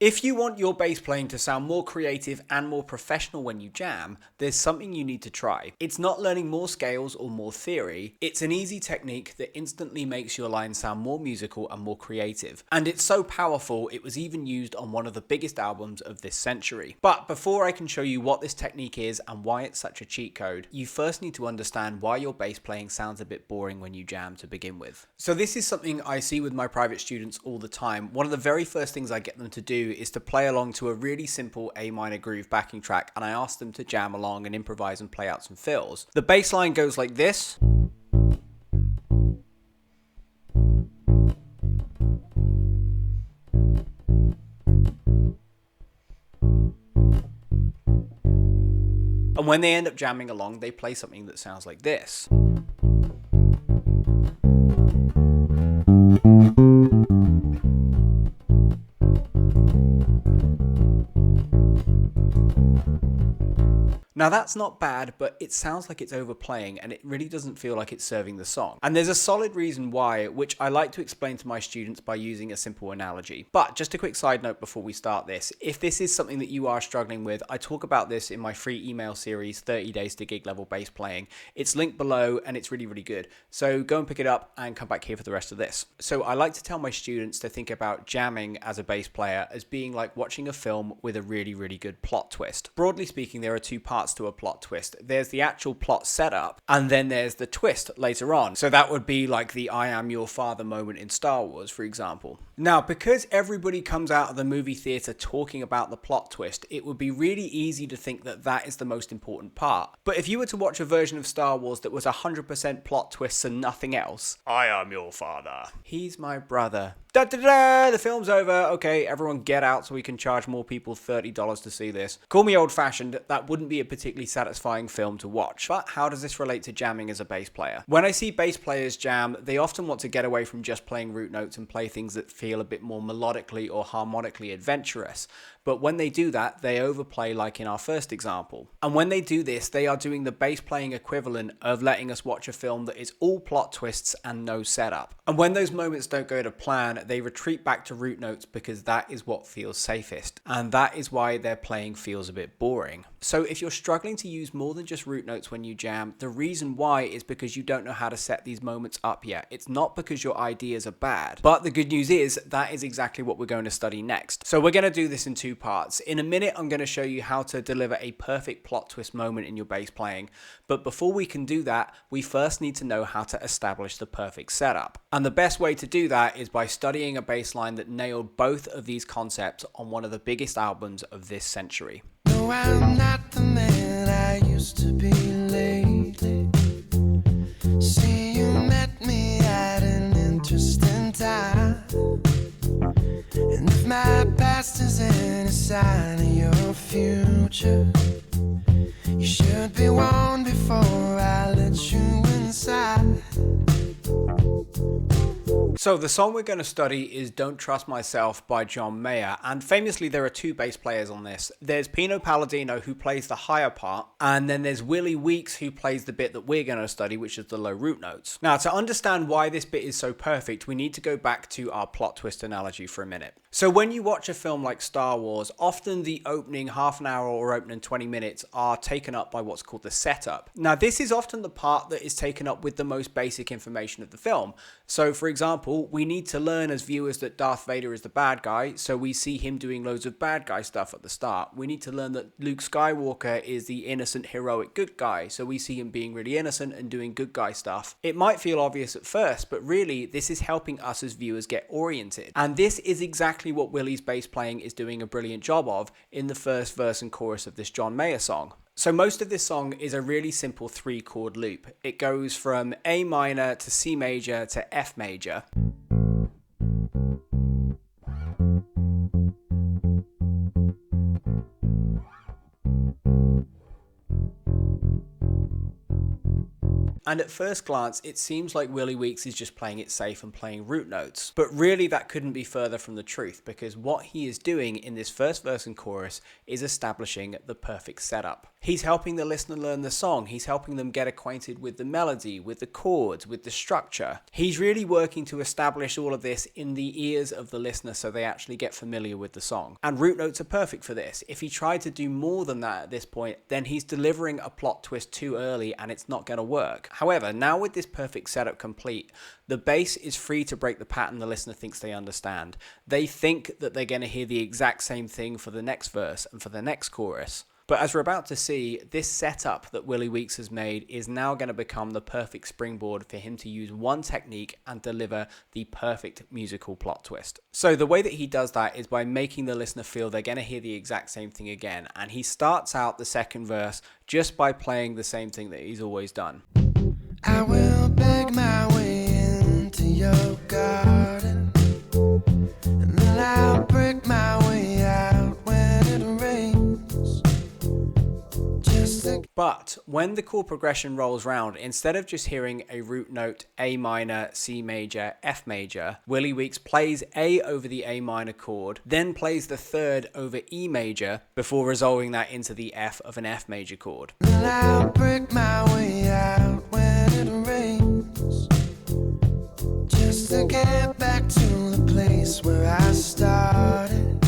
If you want your bass playing to sound more creative and more professional when you jam, there's something you need to try. It's not learning more scales or more theory, it's an easy technique that instantly makes your lines sound more musical and more creative. And it's so powerful, it was even used on one of the biggest albums of this century. But before I can show you what this technique is and why it's such a cheat code, you first need to understand why your bass playing sounds a bit boring when you jam to begin with. So this is something I see with my private students all the time. One of the very first things I get them to do is to play along to a really simple A minor groove backing track, and I ask them to jam along and improvise and play out some fills. The bass line goes like this. And when they end up jamming along, they play something that sounds like this. Now that's not bad, but it sounds like it's overplaying and it really doesn't feel like it's serving the song. And there's a solid reason why, which I like to explain to my students by using a simple analogy. But just a quick side note before we start this, if this is something that you are struggling with, I talk about this in my free email series, 30 Days to Gig Level Bass Playing. It's linked below and it's really, really good. So go and pick it up and come back here for the rest of this. So I like to tell my students to think about jamming as a bass player as being like watching a film with a really, really good plot twist. Broadly speaking, there are two parts to a plot twist. There's the actual plot setup, and then there's the twist later on. So that would be like the I am your father moment in Star Wars, for example. Now, because everybody comes out of the movie theater talking about the plot twist, it would be really easy to think that that is the most important part. But if you were to watch a version of Star Wars that was 100% plot twists and nothing else, I am your father, he's my brother, da da da, the film's over, okay, everyone get out so we can charge more people $30 to see this. Call me old-fashioned, that wouldn't be a particularly satisfying film to watch. But how does this relate to jamming as a bass player? When I see bass players jam, they often want to get away from just playing root notes and play things that feel a bit more melodically or harmonically adventurous. But when they do that, they overplay like in our first example. And when they do this, they are doing the bass playing equivalent of letting us watch a film that is all plot twists and no setup. And when those moments don't go to plan, they retreat back to root notes because that is what feels safest. And that is why their playing feels a bit boring. So if you're struggling to use more than just root notes when you jam, the reason why is because you don't know how to set these moments up yet. It's not because your ideas are bad. But the good news is that is exactly what we're going to study next. So we're going to do this in two parts. In a minute, I'm going to show you how to deliver a perfect plot twist moment in your bass playing. But before we can do that, we first need to know how to establish the perfect setup. And the best way to do that is by studying a bass line that nailed both of these concepts on one of the biggest albums of this century. No, I'm not the man I used to be lately. See, you met me at an interesting time. And if my past is any sign of your future, you should be warned before I let you inside. So the song we're going to study is Don't Trust Myself by John Mayer, and famously there are two bass players on this. There's Pino Palladino, who plays the higher part, and then there's Willie Weeks, who plays the bit that we're going to study, which is the low root notes. Now, to understand why this bit is so perfect, we need to go back to our plot twist analogy for a minute. So when you watch a film like Star Wars, often the opening half an hour or opening 20 minutes are taken up by what's called the setup. Now, this is often the part that is taken up with the most basic information of the film. So, for example, we need to learn as viewers that Darth Vader is the bad guy, so we see him doing loads of bad guy stuff at the start. We need to learn that Luke Skywalker is the innocent, heroic good guy, so we see him being really innocent and doing good guy stuff. It might feel obvious at first, but really, this is helping us as viewers get oriented. And this is exactly what Willie's bass playing is doing a brilliant job of in the first verse and chorus of this John Mayer song. So most of this song is a really simple 3-chord loop. It goes from A minor to C major to F major. And at first glance, it seems like Willie Weeks is just playing it safe and playing root notes. But really that couldn't be further from the truth, because what he is doing in this first verse and chorus is establishing the perfect setup. He's helping the listener learn the song, he's helping them get acquainted with the melody, with the chords, with the structure. He's really working to establish all of this in the ears of the listener so they actually get familiar with the song. And root notes are perfect for this. If he tried to do more than that at this point, then he's delivering a plot twist too early and it's not going to work. However, now with this perfect setup complete, the bass is free to break the pattern the listener thinks they understand. They think that they're going to hear the exact same thing for the next verse and for the next chorus. But as we're about to see, this setup that Willie Weeks has made is now going to become the perfect springboard for him to use one technique and deliver the perfect musical plot twist. So the way that he does that is by making the listener feel they're going to hear the exact same thing again. And he starts out the second verse just by playing the same thing that he's always done. I will beg my way into your garden, and then I'll break my way out when it rains. But when the chord progression rolls round, instead of just hearing a root note A minor, C major, F major, Willie Weeks plays A over the A minor chord, then plays the third over E major before resolving that into the F of an F major chord. Then I'll break my way out when it rains, just to get back to the place where I started,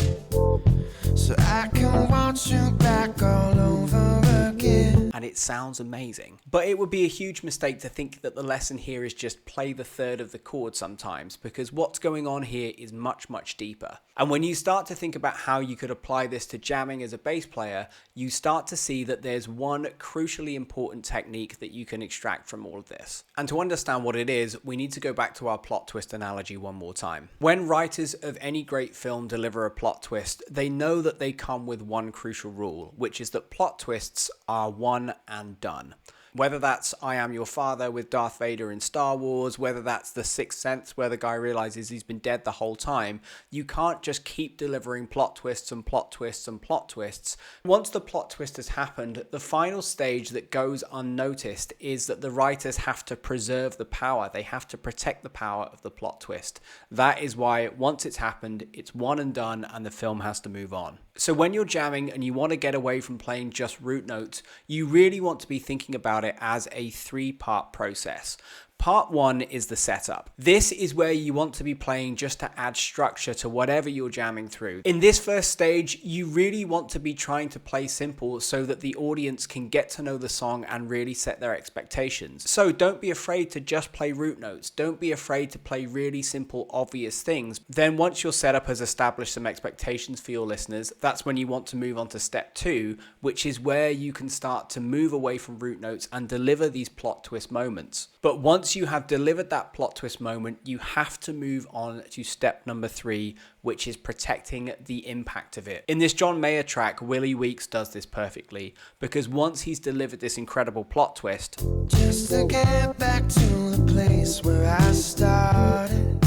so I can want you back all over again. And it sounds amazing. But it would be a huge mistake to think that the lesson here is just play the third of the chord sometimes, because what's going on here is much, much deeper. And when you start to think about how you could apply this to jamming as a bass player, you start to see that there's one crucially important technique that you can extract from all of this. And to understand what it is, we need to go back to our plot twist analogy one more time. When writers of any great film deliver a plot twist, they know that they come with one crucial rule, which is that plot twists are one and done. Whether that's I Am Your Father with Darth Vader in Star Wars, whether that's The Sixth Sense where the guy realizes he's been dead the whole time, you can't just keep delivering plot twists and plot twists and plot twists. Once the plot twist has happened, the final stage that goes unnoticed is that the writers have to preserve the power. They have to protect the power of the plot twist. That is why once it's happened, it's one and done and the film has to move on. So when you're jamming and you want to get away from playing just root notes, you really want to be thinking about it as a three-part process. Part one is the setup. This is where you want to be playing just to add structure to whatever you're jamming through. In this first stage, you really want to be trying to play simple so that the audience can get to know the song and really set their expectations. So don't be afraid to just play root notes. Don't be afraid to play really simple, obvious things. Then once your setup has established some expectations for your listeners, that's when you want to move on to step two, which is where you can start to move away from root notes and deliver these plot twist moments. But once you have delivered that plot twist moment, you have to move on to step number three, which is protecting the impact of it. In this John Mayer track, Willie Weeks does this perfectly, because once he's delivered this incredible plot twist, just to get back to the place where I started,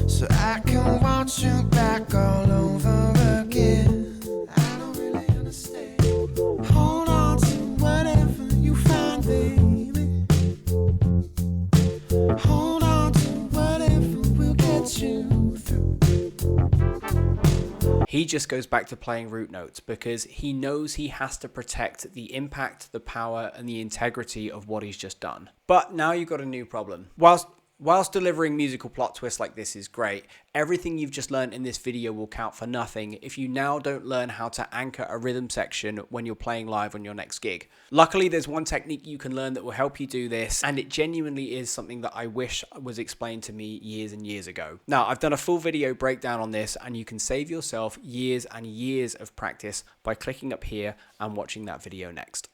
so I can want you back all over again. I don't really understand. Hold on to whatever you find, baby. Hold on to whatever will get you through. he just goes back to playing root notes because he knows he has to protect the impact, the power, and the integrity of what he's just done. But now you've got a new problem. Whilst delivering musical plot twists like this is great, everything you've just learned in this video will count for nothing if you now don't learn how to anchor a rhythm section when you're playing live on your next gig. Luckily, there's one technique you can learn that will help you do this, and it genuinely is something that I wish was explained to me years and years ago. Now, I've done a full video breakdown on this, and you can save yourself years and years of practice by clicking up here and watching that video next.